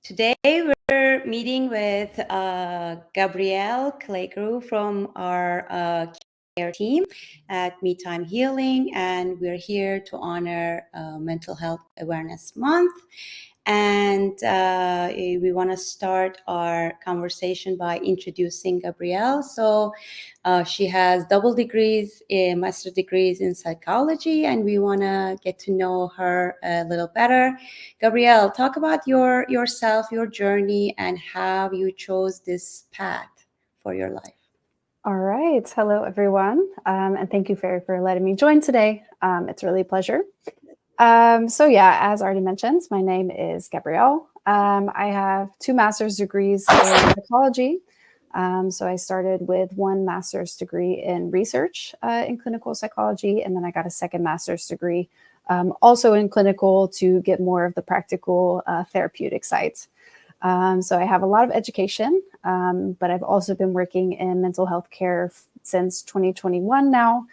Today we're meeting with Gabrielle Kleygrewe from our care team at MeTime Healing, and we're here to honor Mental Health Awareness Month. And we want to start our conversation by introducing Gabrielle. So she has double degrees, master degrees in psychology, and we want to get to know her a little better. Gabrielle, talk about yourself, your journey, and how you chose this path for your life. All right. Hello, everyone. And thank you, Feri, for letting me join today. It's really a pleasure. As already mentioned, my name is Gabrielle. I have 2 master's degrees in psychology. So I started with 1 master's degree in research in clinical psychology, and then I got a second master's degree also in clinical to get more of the practical therapeutic side. So I have a lot of education, but I've also been working in mental health care since 2021 now,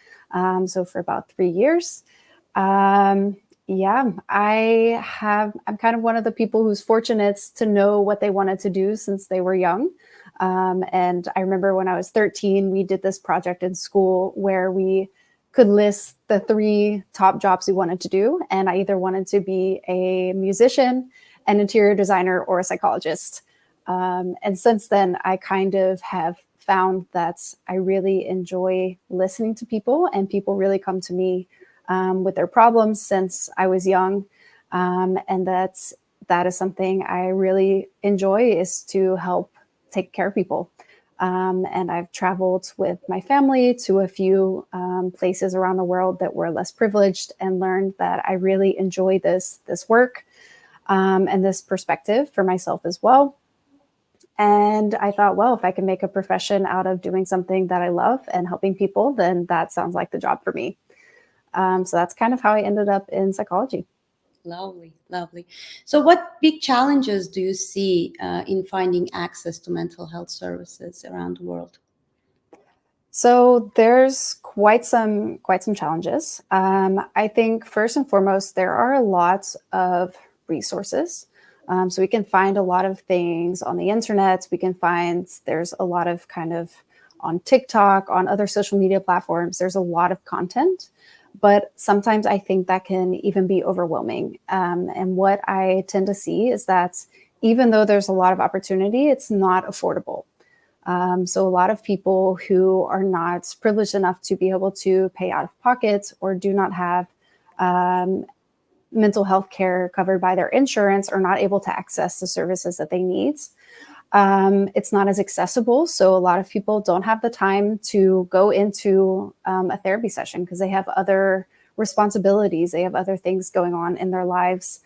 so for about 3 years. I'm kind of one of the people who's fortunate to know what they wanted to do since they were young. And I remember when I was 13, we did this project in school where we could list the 3 top jobs we wanted to do. And I either wanted to be a musician, an interior designer, or a psychologist. And since then, I kind of have found that I really enjoy listening to people, and people really come to me with their problems since I was young. And that is something I really enjoy, is to help take care of people. And I've traveled with my family to a few places around the world that were less privileged, and learned that I really enjoy this work and this perspective for myself as well. And I thought, well, if I can make a profession out of doing something that I love and helping people, then that sounds like the job for me. So that's kind of how I ended up in psychology. Lovely, lovely. So what big challenges do you see in finding access to mental health services around the world? So there's quite some challenges. I think first and foremost, there are lots of resources. So we can find a lot of things on the internet. There's a lot of kind of on TikTok, on other social media platforms. There's a lot of content. But sometimes I think that can even be overwhelming. And what I tend to see is that even though there's a lot of opportunity, it's not affordable. So a lot of people who are not privileged enough to be able to pay out of pocket, or do not have mental health care covered by their insurance, are not able to access the services that they need. It's not as accessible. So a lot of people don't have the time to go into a therapy session because they have other responsibilities. They have other things going on in their lives.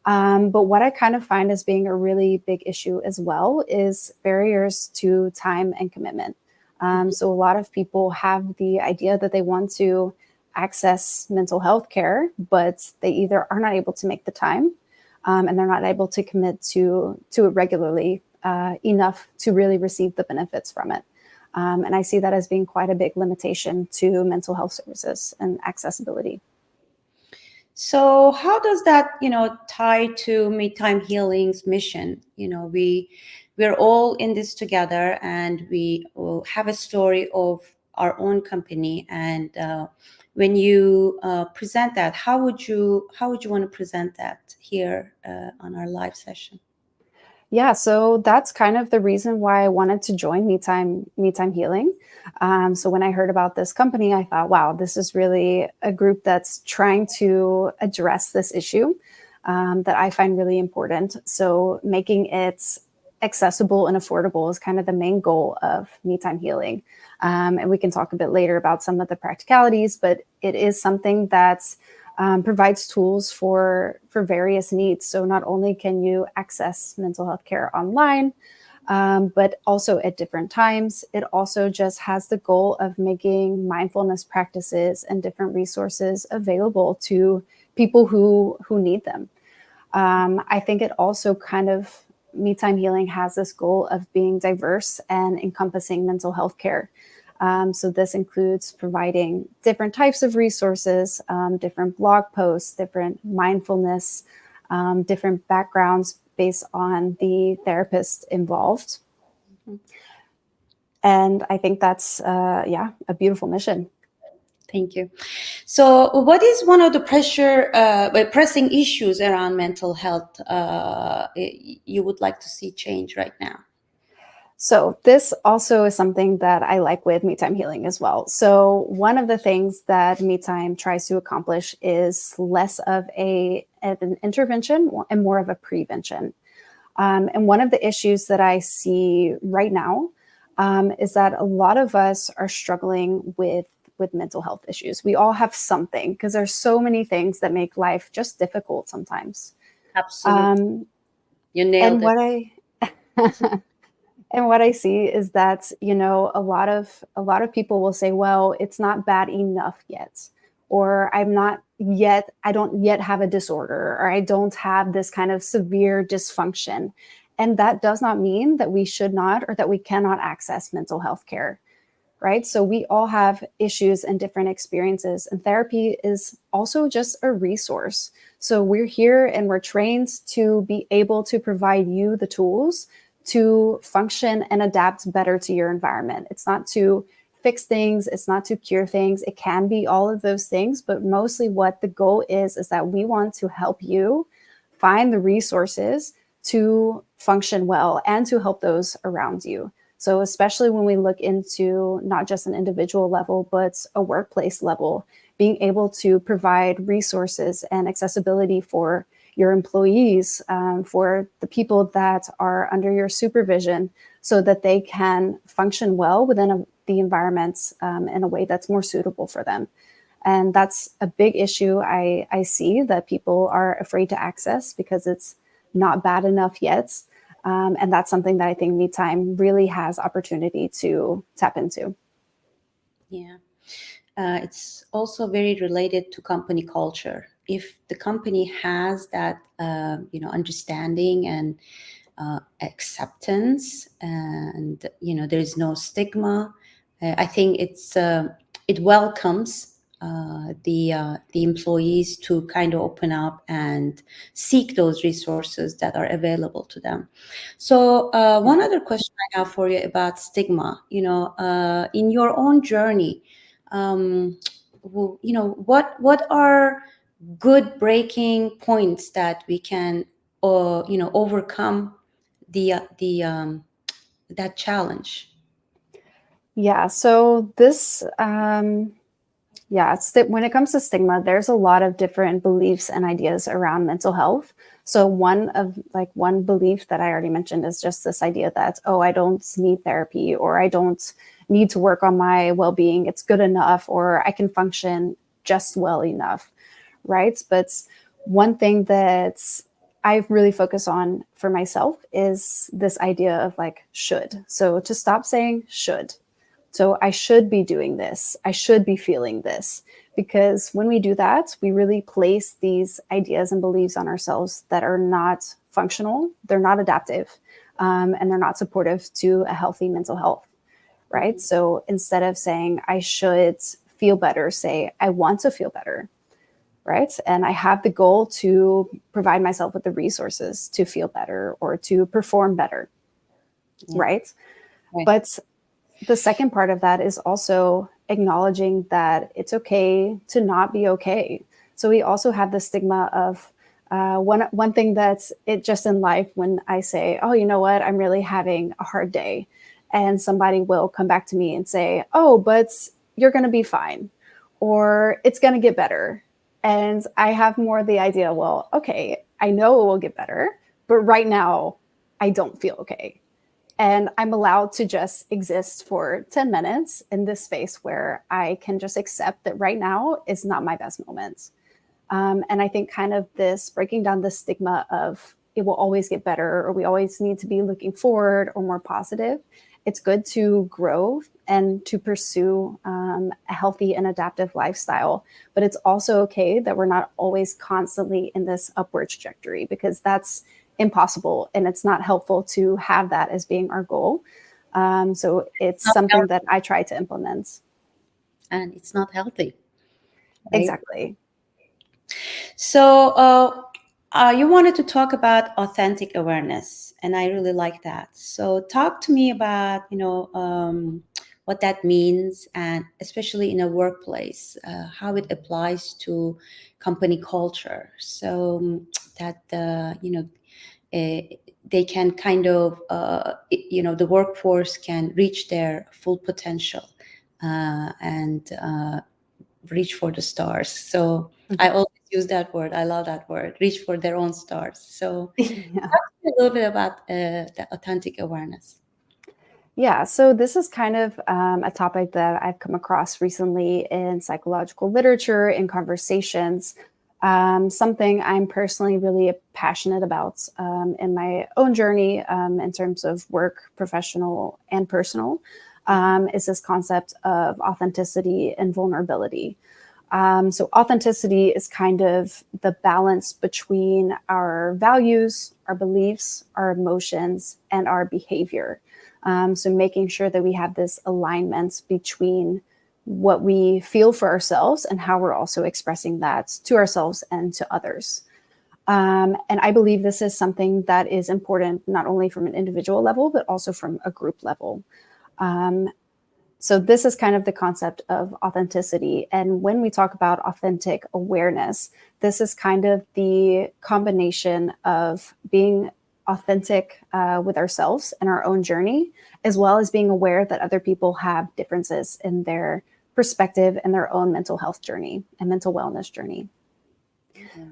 But what I kind of find as being a really big issue as well is barriers to time and commitment. So a lot of people have the idea that they want to access mental health care, but they either are not able to make the time and they're not able to commit to it regularly enough to really receive the benefits from it. And I see that as being quite a big limitation to mental health services and accessibility. So how does that, tie to MeTime Healing's mission? We're all in this together, and we will have a story of our own company. And when you present that, how would you want to present that here on our live session? Yeah, so that's kind of the reason why I wanted to join MeTime Healing. So when I heard about this company, I thought, wow, this is really a group that's trying to address this issue that I find really important. So making it accessible and affordable is kind of the main goal of MeTime Healing. And we can talk a bit later about some of the practicalities, but it is something that's provides tools for various needs. So not only can you access mental health care online, but also at different times. It also just has the goal of making mindfulness practices and different resources available to people who need them. I think it also kind of, MeTime Healing has this goal of being diverse and encompassing mental health care. So this includes providing different types of resources, different blog posts, different mindfulness, different backgrounds based on the therapist involved. And I think that's, a beautiful mission. Thank you. So what is one of the pressing issues around mental health you would like to see change right now? So this also is something that I like with MeTime Healing as well. So one of the things that MeTime tries to accomplish is less of an intervention and more of a prevention. And one of the issues that I see right now is that a lot of us are struggling with mental health issues. We all have something, because there's so many things that make life just difficult sometimes. Absolutely. You nailed it. And what I see is that, a lot of people will say, well, it's not bad enough yet, or I don't yet have a disorder, or I don't have this kind of severe dysfunction. And that does not mean that we should not, or that we cannot access mental health care, right? So we all have issues and different experiences, and therapy is also just a resource. So we're here and we're trained to be able to provide you the tools to function and adapt better to your environment. It's not to fix things. It's not to cure things. It can be all of those things, but mostly what the goal is that we want to help you find the resources to function well and to help those around you. So especially when we look into not just an individual level, but a workplace level, being able to provide resources and accessibility for your employees, for the people that are under your supervision, so that they can function well within the environments in a way that's more suitable for them. And that's a big issue I see that people are afraid to access because it's not bad enough yet. And that's something that I think MeTime really has opportunity to tap into. Yeah. It's also very related to company culture. If the company has that, understanding and acceptance, and there is no stigma, I think it welcomes the employees to kind of open up and seek those resources that are available to them. So one other question I have for you about stigma, in your own journey, what are good breaking points that we can overcome that challenge? Yeah, so this when it comes to stigma, there's a lot of different beliefs and ideas around mental health. So one belief that I already mentioned is just this idea that, oh, I don't need therapy, or I don't need to work on my well-being. It's good enough, or I can function just well enough, right? But one thing that I really focus on for myself is this idea of should. So to stop saying should. So I should be doing this. I should be feeling this. Because when we do that, we really place these ideas and beliefs on ourselves that are not functional, they're not adaptive, and they're not supportive to a healthy mental health, right? So instead of saying I should feel better, say I want to feel better, right? And I have the goal to provide myself with the resources to feel better or to perform better, right? But the second part of that is also acknowledging that it's okay to not be okay. So we also have the stigma of one thing that's it just in life, when I say, oh, you know what, I'm really having a hard day. And somebody will come back to me and say, oh, but you're going to be fine, or it's going to get better. And I have more the idea, well, okay, I know it will get better, but right now I don't feel okay. And I'm allowed to just exist for 10 minutes in this space where I can just accept that right now is not my best moment. And I think kind of this breaking down the stigma of it will always get better, or we always need to be looking forward or more positive. It's good to grow and to pursue a healthy and adaptive lifestyle. But it's also okay that we're not always constantly in this upward trajectory, because that's impossible, and it's not helpful to have that as being our goal. So it's something that I try to implement. And it's not healthy. Right? Exactly. So You wanted to talk about authentic awareness, and I really like that. So, talk to me about what that means, and especially in a workplace, how it applies to company culture, so that they can kind of the workforce can reach their full potential and reach for the stars. So I Mhm. always use that word. I love that word, reach for their own stars. So Yeah. talk to me a little bit about the authentic awareness. Yeah, so this is kind of a topic that I've come across recently in psychological literature, in conversations, something I'm personally really passionate about in my own journey in terms of work, professional, and personal, is this concept of authenticity and vulnerability. So, authenticity is kind of the balance between our values, our beliefs, our emotions, and our behavior. So making sure that we have this alignment between what we feel for ourselves and how we're also expressing that to ourselves and to others. And I believe this is something that is important not only from an individual level, but also from a group level. Um, so this is kind of the concept of authenticity. And when we talk about authentic awareness, this is kind of the combination of being authentic with ourselves and our own journey, as well as being aware that other people have differences in their perspective and their own mental health journey and mental wellness journey.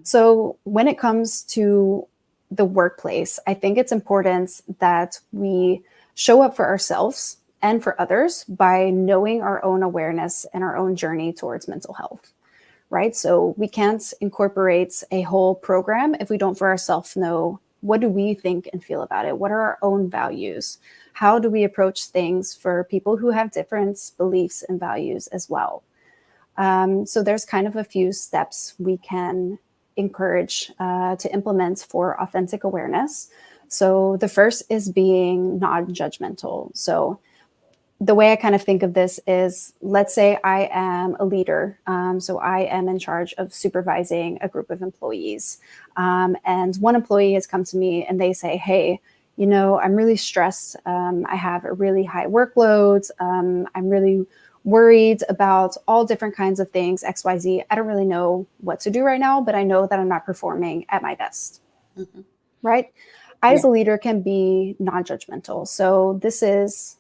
So when it comes to the workplace, I think it's important that we show up for ourselves and for others by knowing our own awareness and our own journey towards mental health, right? So we can't incorporate a whole program if we don't for ourselves know what do we think and feel about it? What are our own values? How do we approach things for people who have different beliefs and values as well? So there's kind of a few steps we can encourage to implement for authentic awareness. So the first is being non-judgmental. So the way I kind of think of this is, let's say I am a leader. So I am in charge of supervising a group of employees. And one employee has come to me and they say, hey, I'm really stressed. I have a really high workload. I'm really worried about all different kinds of things, XYZ. I don't really know what to do right now, but I know that I'm not performing at my best. Mm-hmm. Right? I, Yeah. as a leader, can be non-judgmental. So this is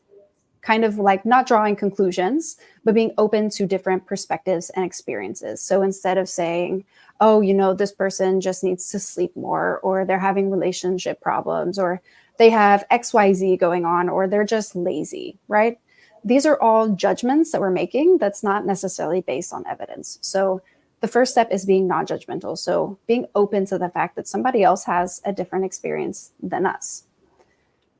kind of like not drawing conclusions, but being open to different perspectives and experiences. So instead of saying, oh, this person just needs to sleep more, or they're having relationship problems, or they have XYZ going on, or they're just lazy, right? These are all judgments that we're making that's not necessarily based on evidence. So the first step is being non-judgmental. So being open to the fact that somebody else has a different experience than us,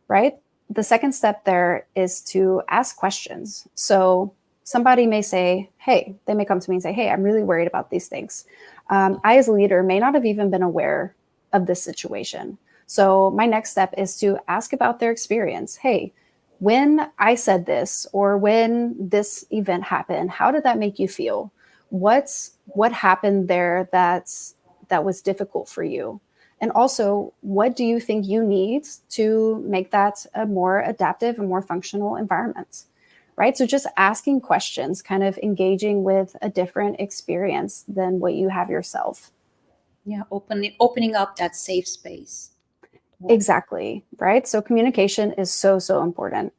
right? The second step there is to ask questions. So somebody may say, hey, they may come to me and say, hey, I'm really worried about these things. I, as a leader, may not have even been aware of this situation. So my next step is to ask about their experience. Hey, when I said this, or when this event happened, how did that make you feel? What happened there that was difficult for you? And also, what do you think you need to make that a more adaptive and more functional environment? Right? So just asking questions, kind of engaging with a different experience than what you have yourself. Yeah. Opening up that safe space. Yeah. Exactly. Right. So communication is so, so important.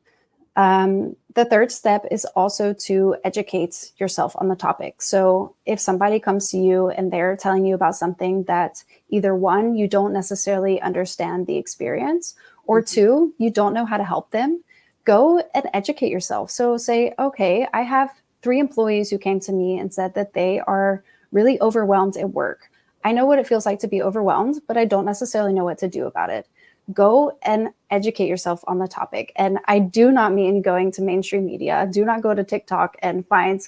The third step is also to educate yourself on the topic. So if somebody comes to you and they're telling you about something that either one, you don't necessarily understand the experience, or two, you don't know how to help them, go and educate yourself. So say, okay, I have 3 employees who came to me and said that they are really overwhelmed at work. I know what it feels like to be overwhelmed, but I don't necessarily know what to do about it. Go and educate yourself on the topic. And I do not mean going to mainstream media. Do not go to TikTok and find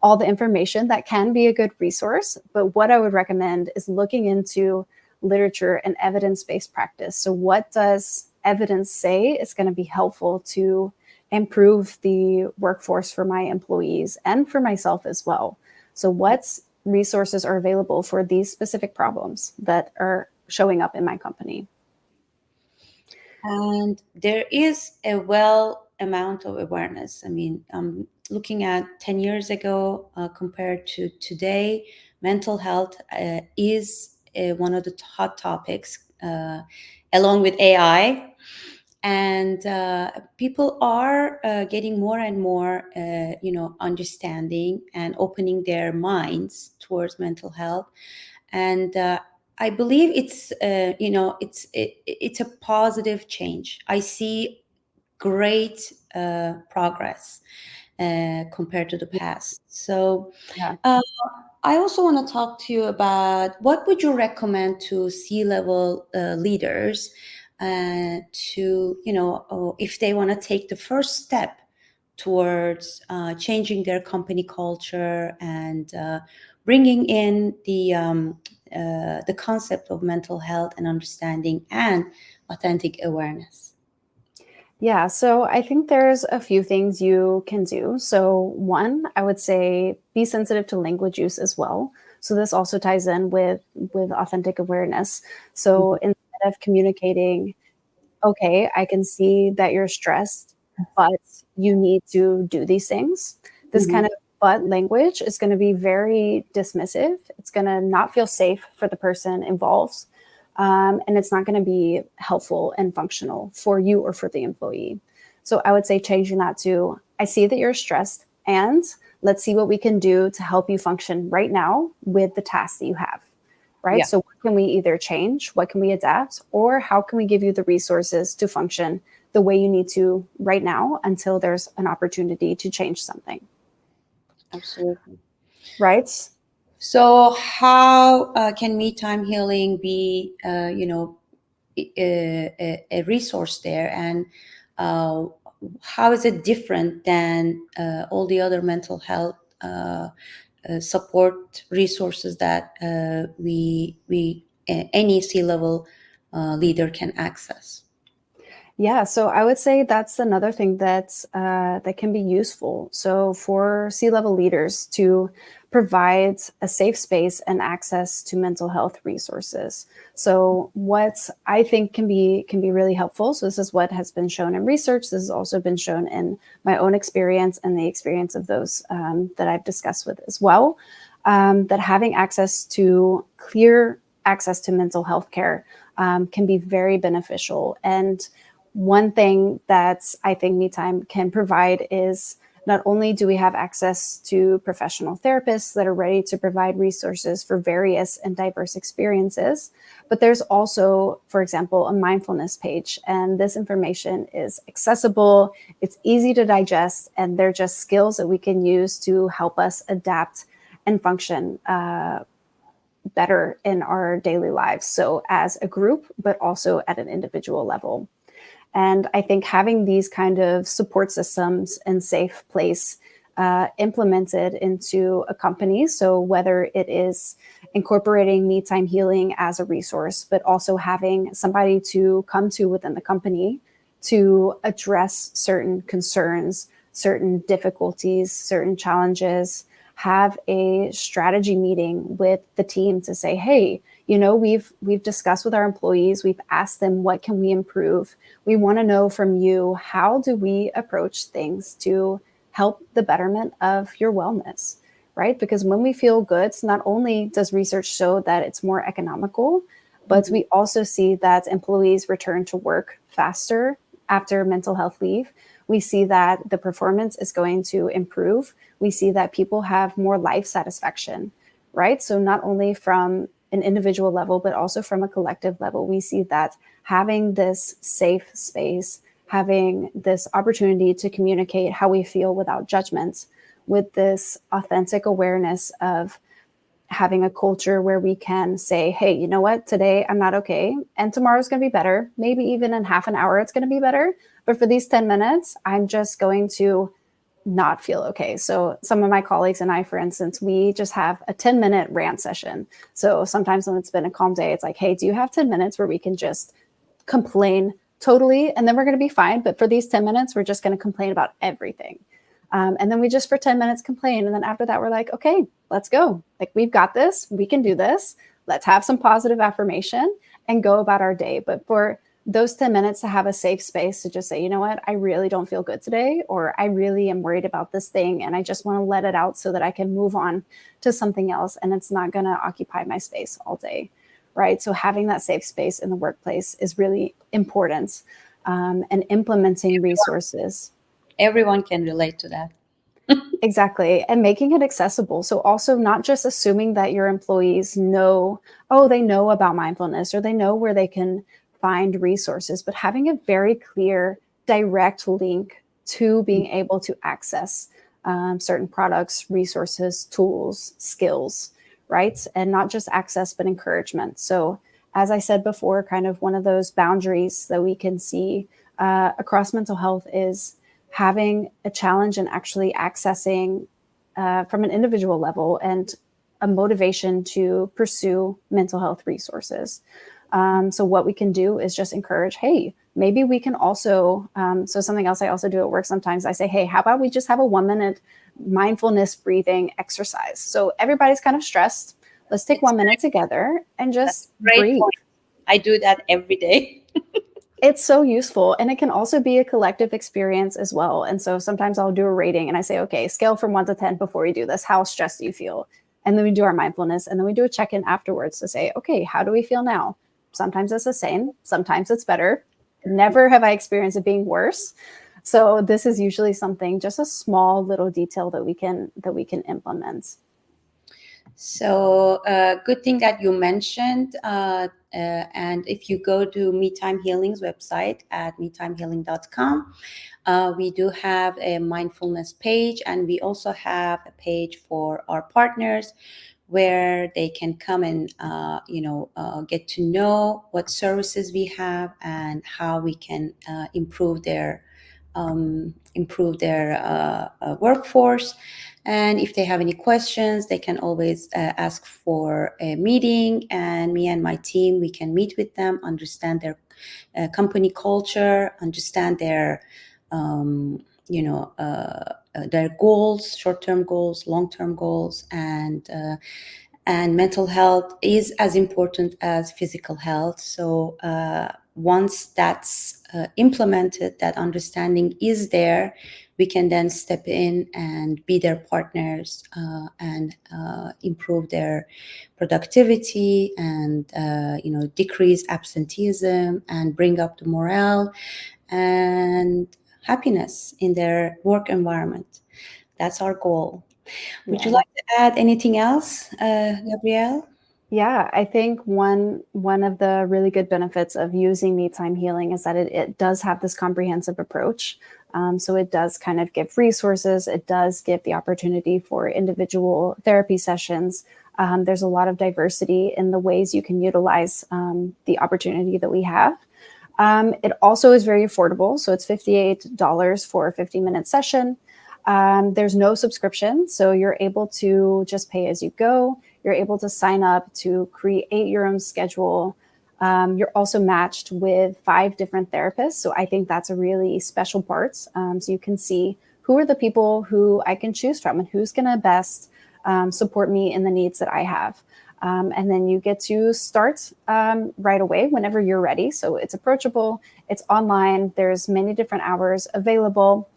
all the information. That can be a good resource. But what I would recommend is looking into literature and evidence-based practice. So what does evidence say is going to be helpful to improve the workforce for my employees and for myself as well? So what resources are available for these specific problems that are showing up in my company. And there is a well amount of awareness. I mean, looking at 10 years ago compared to today, mental health is one of the hot topics along with AI. And people are getting more and more, understanding and opening their minds towards mental health. And I believe it's a positive change. I see great progress compared to the past. So Yeah. I also want to talk to you about what would you recommend to C-level leaders to, if they want to take the first step towards changing their company culture and bringing in the concept of mental health and understanding and authentic awareness. Yeah, so I think there's a few things you can do. So one, I would say be sensitive to language use as well. So this also ties in with authentic awareness. So instead of communicating, okay, I can see that you're stressed, but you need to do these things. This kind of but language is going to be very dismissive. It's going to not feel safe for the person involved. And it's not going to be helpful and functional for you or for the employee. So I would say changing that to, I see that you're stressed, and let's see what we can do to help you function right now with the tasks that you have. Right. Yeah. So what can we either change? What can we adapt? Or how can we give you the resources to function the way you need to right now until there's an opportunity to change something? Absolutely. Right. So how can MeTime Healing be, a resource there, and how is it different than all the other mental health support resources that any C-level leader can access? Yeah, so I would say that's another thing that can be useful. So for C-level leaders to provide a safe space and access to mental health resources. So what I think can be really helpful. So this is what has been shown in research. This has also been shown in my own experience and the experience of those that I've discussed with as well. That having clear access to mental health care can be very beneficial. And one thing that I think MeTime can provide is not only do we have access to professional therapists that are ready to provide resources for various and diverse experiences, but there's also, for example, a mindfulness page. And this information is accessible, it's easy to digest, and they're just skills that we can use to help us adapt and function better in our daily lives. So as a group, but also at an individual level. And I think having these kind of support systems and safe place implemented into a company, so whether it is incorporating MeTime Healing as a resource, but also having somebody to come to within the company to address certain concerns, certain difficulties, certain challenges, have a strategy meeting with the team to say, hey, we've discussed with our employees, we've asked them, what can we improve? We want to know from you, how do we approach things to help the betterment of your wellness, right? Because when we feel good, not only does research show that it's more economical, but we also see that employees return to work faster after mental health leave. We see that the performance is going to improve. We see that people have more life satisfaction, right? So not only from an individual level, but also from a collective level, we see that having this safe space, having this opportunity to communicate how we feel without judgment, with this authentic awareness of having a culture where we can say, hey, you know what, today I'm not okay, and tomorrow's going to be better. Maybe even in half an hour, it's going to be better. But for these 10 minutes, I'm just going to not feel okay. So some of my colleagues and I, for instance, we just have a 10-minute rant session. So sometimes when it's been a calm day, it's like, hey, do you have 10 minutes where we can just complain totally? And then we're going to be fine. But for these 10 minutes, we're just going to complain about everything. And then we just for 10 minutes complain. And then after that, we're like, okay, let's go. Like, we've got this. We can do this. Let's have some positive affirmation. and go about our day. But for those 10 minutes to have a safe space to just say, you know what, I really don't feel good today, or I really am worried about this thing and I just want to let it out so that I can move on to something else and it's not going to occupy my space all day, right? So having that safe space in the workplace is really important, and implementing resources. Everyone can relate to that. Exactly. And making it accessible. So also not just assuming that your employees know, oh, they know about mindfulness or they know where they can find resources, but having a very clear, direct link to being able to access certain products, resources, tools, skills, right? And not just access, but encouragement. So as I said before, kind of one of those boundaries that we can see across mental health is having a challenge and actually accessing from an individual level and a motivation to pursue mental health resources. So what we can do is just encourage, hey, maybe we can also, so something else I also do at work sometimes, I say, hey, how about we just have a 1-minute mindfulness breathing exercise? So everybody's kind of stressed. Let's take 1 minute together and just breathe. Point. I do that every day. It's so useful. And it can also be a collective experience as well. And so sometimes I'll do a rating and I say, okay, scale from 1 to 10 before we do this. How stressed do you feel? And then we do our mindfulness and then we do a check-in afterwards to say, okay, how do we feel now? Sometimes it's the same. Sometimes it's better. Never have I experienced it being worse. So this is usually something, just a small little detail that we can implement. So good thing that you mentioned. And if you go to MeTime Healing's website at metimehealing.com, we do have a mindfulness page, and we also have a page for our partners where they can come and get to know what services we have and how we can improve their workforce. And if they have any questions, they can always ask for a meeting, and me and my team, we can meet with them, understand their company culture, understand their their goals, short-term goals, long-term goals, and mental health is as important as physical health. So once that's implemented, that understanding is there, we can then step in and be their partners and improve their productivity and decrease absenteeism and bring up the morale and happiness in their work environment. That's our goal. Would you like to add anything else, Gabrielle? Yeah, I think one of the really good benefits of using MeTime Healing is that it does have this comprehensive approach. So it does kind of give resources. It does give the opportunity for individual therapy sessions. There's a lot of diversity in the ways you can utilize the opportunity that we have. It also is very affordable. So it's $58 for a 50-minute session. There's no subscription, so you're able to just pay as you go. You're able to sign up to create your own schedule. You're also matched with 5 different therapists. So I think that's a really special part. So you can see who are the people who I can choose from and who's going to best support me in the needs that I have. And then you get to start right away whenever you're ready. So it's approachable. It's online. There's many different hours available.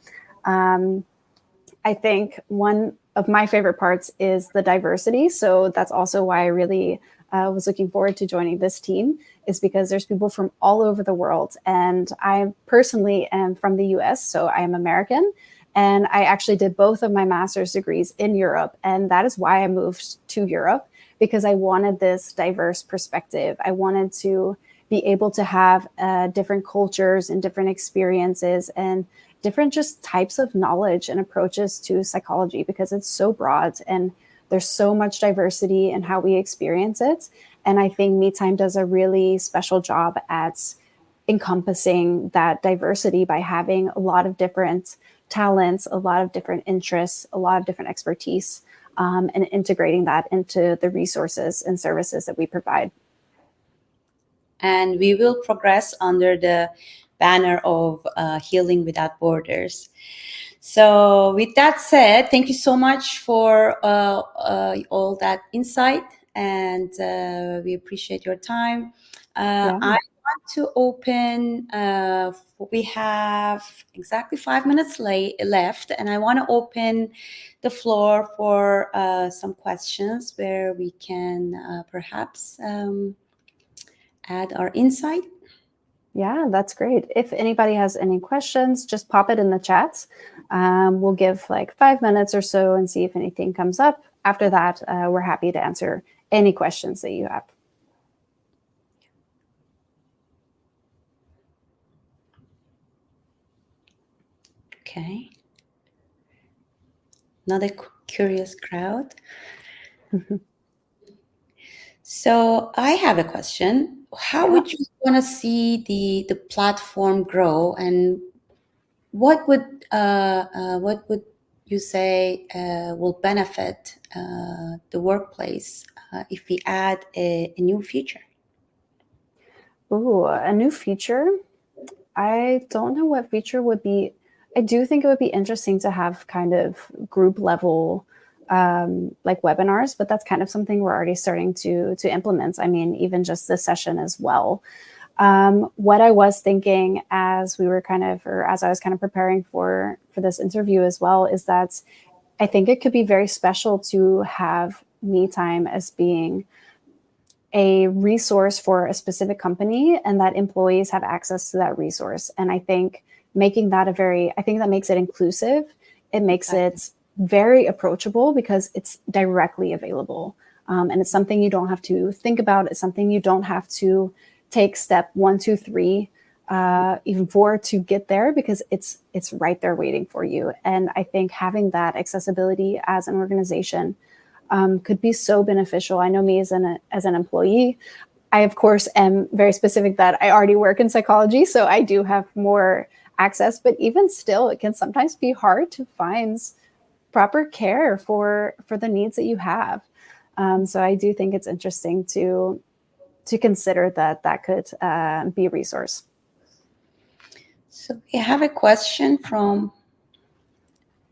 I think one of my favorite parts is the diversity. So that's also why I really was looking forward to joining this team, is because there's people from all over the world. And I personally am from the US, so I am American. And I actually did both of my master's degrees in Europe. And that is why I moved to Europe, because I wanted this diverse perspective. I wanted to be able to have different cultures and different experiences and different just types of knowledge and approaches to psychology, because it's so broad and there's so much diversity in how we experience it. And I think MeTime does a really special job at encompassing that diversity by having a lot of different talents, a lot of different interests, a lot of different expertise, and integrating that into the resources and services that we provide. And we will progress under the banner of Healing Without Borders. So with that said, thank you so much for all that insight, and we appreciate your time. Yeah. I want to open, we have exactly 5 minutes left, and I want to open the floor for some questions where we can perhaps add our insight. Yeah, that's great. If anybody has any questions, just pop it in the chats. We'll give like 5 minutes or so and see if anything comes up. After that, we're happy to answer any questions that you have. Okay. Another curious crowd. So I have a question. How would you want to see the platform grow, and what would you say will benefit the workplace if we add a new feature? Ooh, a new feature. I don't know what feature would be. I do think it would be interesting to have kind of group level like webinars, but that's kind of something we're already starting to implement. I mean, even just this session as well. What I was thinking as we were as I was kind of preparing for this interview as well, is that I think it could be very special to have MeTime as being a resource for a specific company, and that employees have access to that resource. And I think making that I think that makes it inclusive. It makes it very approachable because it's directly available. And it's something you don't have to think about. It's something you don't have to take step 1, 2, 3, even 4 to get there, because it's right there waiting for you. And I think having that accessibility as an organization could be so beneficial. I know me as an employee, I of course am very specific that I already work in psychology, so I do have more access, but even still, it can sometimes be hard to find proper care for the needs that you have. So I do think it's interesting to consider that could be a resource. So we have a question from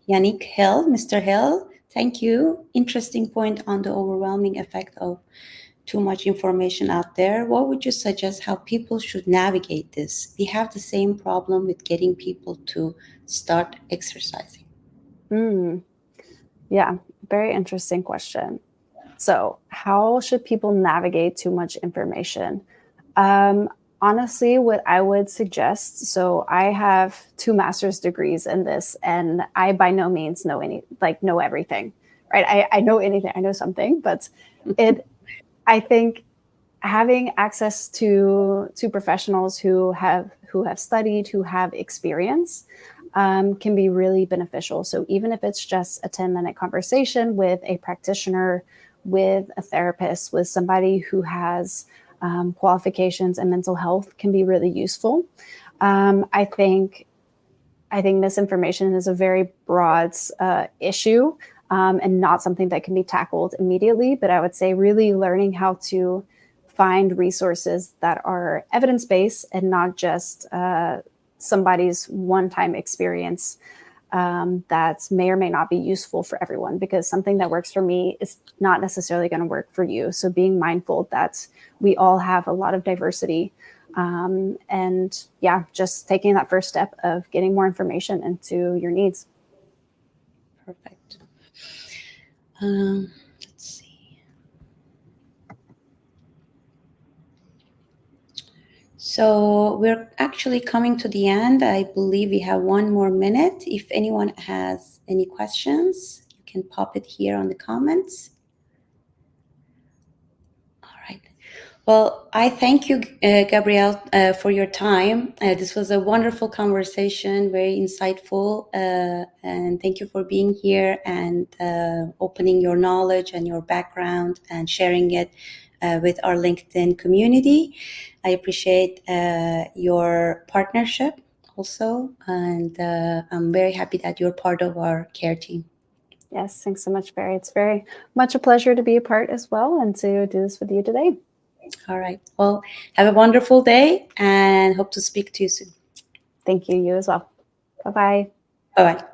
Yannick Hill. Mr. Hill, thank you. Interesting point on the overwhelming effect of too much information out there. What would you suggest how people should navigate this? We have the same problem with getting people to start exercising. Yeah, very interesting question. So how should people navigate too much information? Honestly, what I would suggest, so I have 2 master's degrees in this, and I by no means know everything, right? I know anything, I know something, but I think having access to professionals who have studied, who have experience, can be really beneficial. So even if it's just a 10-minute conversation with a practitioner, with a therapist, with somebody who has qualifications in mental health, can be really useful. I think misinformation is a very broad issue and not something that can be tackled immediately. But I would say really learning how to find resources that are evidence-based and not just somebody's one-time experience that may or may not be useful for everyone, because something that works for me is not necessarily going to work for you. So being mindful that we all have a lot of diversity, and yeah, just taking that first step of getting more information into your needs. Perfect. Let's see. So we're actually coming to the end. I believe we have 1 more minute. If anyone has any questions, you can pop it here on the comments. All right. Well, I thank you, Gabrielle, for your time. This was a wonderful conversation, very insightful, and thank you for being here and opening your knowledge and your background and sharing it with our LinkedIn community. I appreciate your partnership also, and I'm very happy that you're part of our care team. Yes, thanks so much, Feri. It's very much a pleasure to be a part as well and to do this with you today. All right. Well, have a wonderful day and hope to speak to you soon. Thank you. You as well. Bye-bye. Bye-bye.